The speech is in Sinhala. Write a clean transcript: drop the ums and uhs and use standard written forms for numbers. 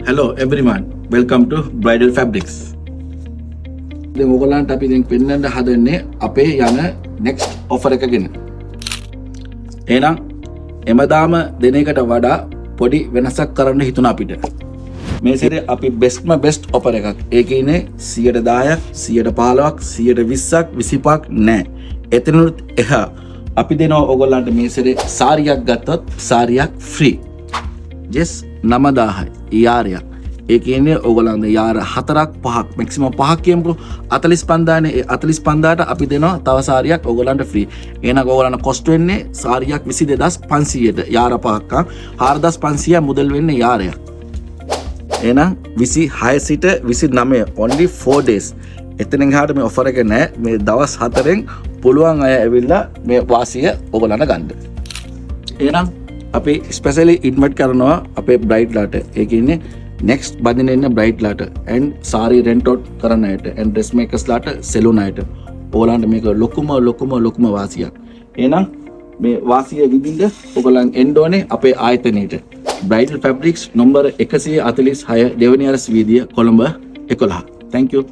Hello everyone, welcome to Bridal Fabrics. දැන් ඔයගොල්ලන්ට අපි දැන් පෙන්වන්න හදන්නේ අපේ යන next offer එක ගැන. එහෙනම් එමදාම දෙන එකට වඩා පොඩි වෙනසක් කරන්න හිතුණා අපිට. මේ සැරේ අපි best offer එකක්. ඒ කියන්නේ 10%ක්, 15%ක්, 20%ක්, 25ක් නෑ. එතනොත් එහා අපි දෙනවා ඔයගොල්ලන්ට මේ සැරේ සාරියක් ගත්තොත් සාරියක් free. just 9000යි යාරයක්. ඒ කියන්නේ ඔයගොල්ලන්ට යාර 4ක් 5ක් maximum 5ක් කියමුකෝ 45000නේ. ඒ 45000ට අපි දෙනවා තව සාරියක් ඔයගොල්ලන්ට free. එහෙනම් ඔයගොල්ලන්ට cost වෙන්නේ සාරියක් 22500ට යාර 5ක් 4500 මුදල් වෙන්නේ යාරයක්. එහෙනම් 26 සිට 29 only 4 days. එතනින් එහාට මේ offer එක නෑ. මේ දවස් 4න් පුළුවන් අය ඇවිල්ලා මේ වාසිය ඔයගොල්ලන්ට ගන්න. එහෙනම් අපි ස්පෙෂලි ඉන්වයිට් කරනවා අපේ බ්‍රයිඩ් ලාට. ඒ කියන්නේ next බදින ඉන්න bride ලාට and saree rent out කරන අයට and dressmakers ලාට සැලූන් අයට ඕගොල්ලන්ට මේක ලොකුම වාසියක්. එහෙනම් මේ වාසිය විඳින්න ඔයගොල්ලන් එන්න ඕනේ අපේ ආයතනයේට. Bridal Fabrics නම්බර 146 දෙවැනි අරස් වීදිය කොළඹ 11. Thank you.